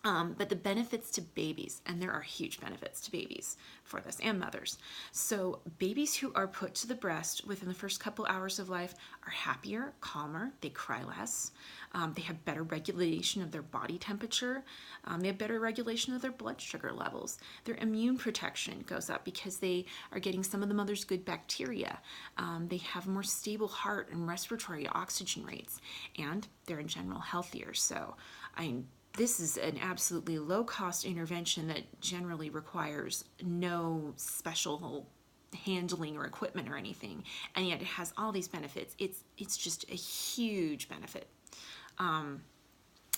But the benefits to babies, and there are huge benefits to babies for this and mothers. So babies who are put to the breast within the first couple hours of life are happier, calmer, they cry less, they have better regulation of their body temperature, they have better regulation of their blood sugar levels. Their immune protection goes up because they are getting some of the mother's good bacteria. They have more stable heart and respiratory oxygen rates, and they're in general healthier. So this is an absolutely low-cost intervention that generally requires no special handling or equipment or anything, and yet it has all these benefits. It's just a huge benefit.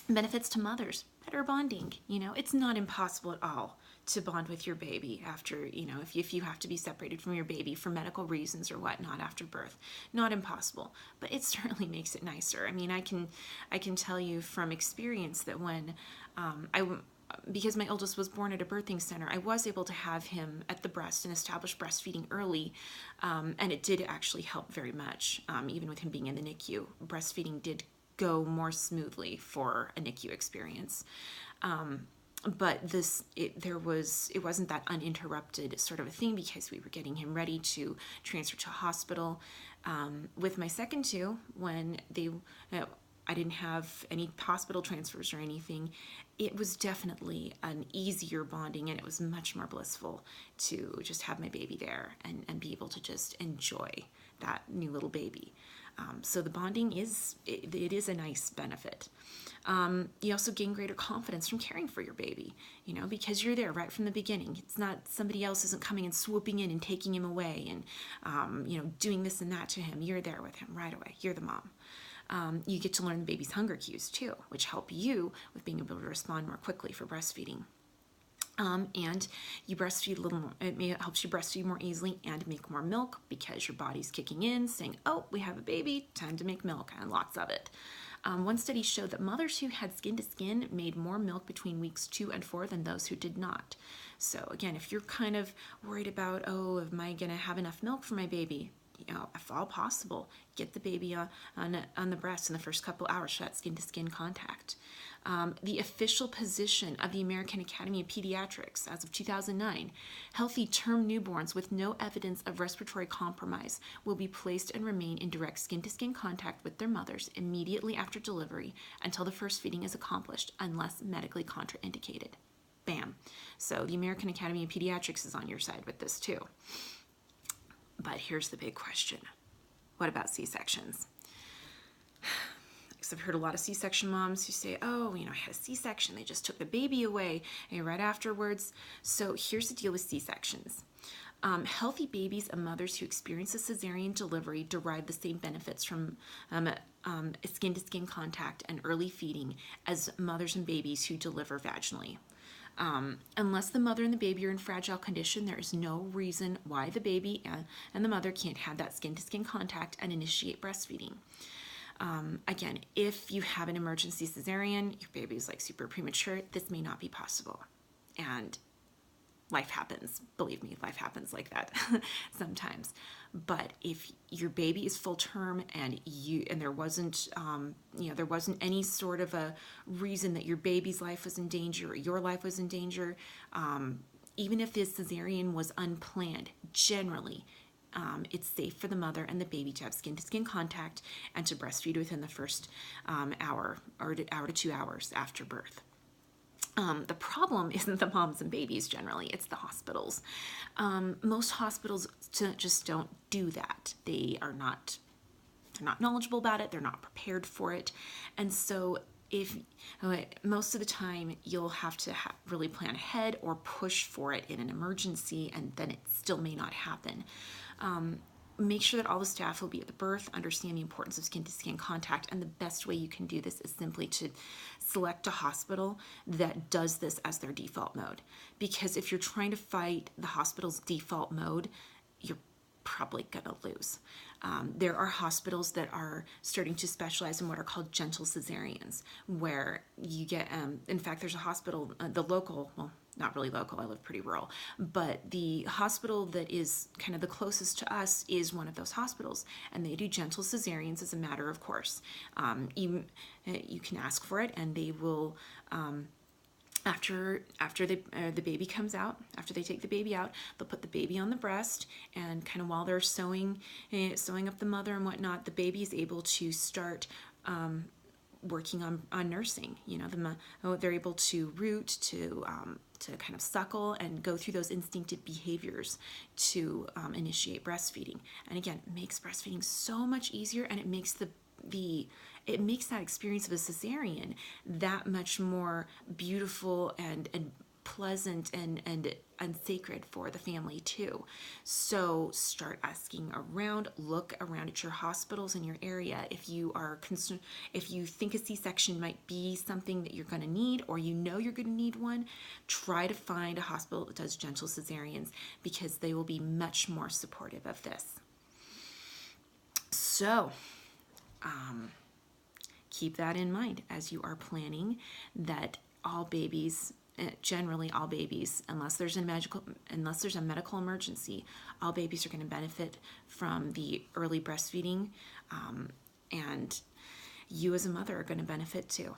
Benefits to mothers, better bonding. It's not impossible at all to bond with your baby after, if you have to be separated from your baby for medical reasons or whatnot after birth. Not impossible, but it certainly makes it nicer. I can tell you from experience that when because my oldest was born at a birthing center, I was able to have him at the breast and establish breastfeeding early, and it did actually help very much. Even with him being in the NICU, breastfeeding did go more smoothly for a NICU experience. But it wasn't that uninterrupted sort of a thing because we were getting him ready to transfer to a hospital. With my second two, when I didn't have any hospital transfers or anything, it was definitely an easier bonding, and it was much more blissful to just have my baby there and be able to just enjoy that new little baby. So the bonding it is a nice benefit. You also gain greater confidence from caring for your baby, because you're there right from the beginning. It's not somebody else isn't coming and swooping in and taking him away and, doing this and that to him. You're there with him right away. You're the mom. You get to learn the baby's hunger cues too, which help you with being able to respond more quickly for breastfeeding. And you breastfeed a little more. It helps you breastfeed more easily and make more milk because your body's kicking in, saying, "Oh, we have a baby, time to make milk," and lots of it. One study showed that mothers who had skin to skin made more milk between weeks 2 and 4 than those who did not. So again, if you're kind of worried about, oh, am I going to have enough milk for my baby? If all possible, get the baby on the breast in the first couple hours for that skin-to-skin contact. The official position of the American Academy of Pediatrics as of 2009, healthy term newborns with no evidence of respiratory compromise will be placed and remain in direct skin-to-skin contact with their mothers immediately after delivery until the first feeding is accomplished, unless medically contraindicated. Bam. So the American Academy of Pediatrics is on your side with this too. But here's the big question. What about C-sections? Because I've heard a lot of C-section moms who say, oh, I had a C-section. They just took the baby away right afterwards. So here's the deal with C-sections. Healthy babies and mothers who experience a cesarean delivery derive the same benefits from skin-to-skin contact and early feeding as mothers and babies who deliver vaginally. Unless the mother and the baby are in fragile condition, there is no reason why the baby and the mother can't have that skin-to-skin contact and initiate breastfeeding. Again, if you have an emergency cesarean, your baby is super premature, this may not be possible. And life happens. Believe me, life happens like that sometimes. But if your baby is full term and there wasn't any sort of a reason that your baby's life was in danger or your life was in danger, even if this cesarean was unplanned, generally it's safe for the mother and the baby to have skin-to-skin contact and to breastfeed within the first hour to 2 hours after birth. The problem isn't the moms and babies generally, it's the hospitals. Most hospitals just don't do that. They're not knowledgeable about it, they're not prepared for it. And so most of the time you'll have to really plan ahead or push for it in an emergency, and then it still may not happen. Make sure that all the staff will be at the birth, understand the importance of skin-to-skin contact, and the best way you can do this is simply to select a hospital that does this as their default mode. Because if you're trying to fight the hospital's default mode, you're probably gonna lose. There are hospitals that are starting to specialize in what are called gentle cesareans, where you get, in fact, there's a hospital, the local, well, not really local, I live pretty rural, but the hospital that is kind of the closest to us is one of those hospitals, and they do gentle cesareans as a matter of course. You can ask for it, and they will after the baby comes out, after they take the baby out, they'll put the baby on the breast, and kind of while they're sewing up the mother and whatnot, the baby is able to start working on nursing. You know, they're able to root, to kind of suckle and go through those instinctive behaviors to initiate breastfeeding. And again, it makes breastfeeding so much easier, and it makes it makes that experience of a cesarean that much more beautiful and pleasant and sacred for the family too. So start asking around, look around at your hospitals in your area. If you are concerned, if you think a C-section might be something that you're going to need, or you know you're going to need one, try to find a hospital that does gentle cesareans, because they will be much more supportive of this. So keep that in mind as you are planning, that all babies, generally all babies, unless there's a medical emergency, all babies are going to benefit from the early breastfeeding, and you as a mother are going to benefit too.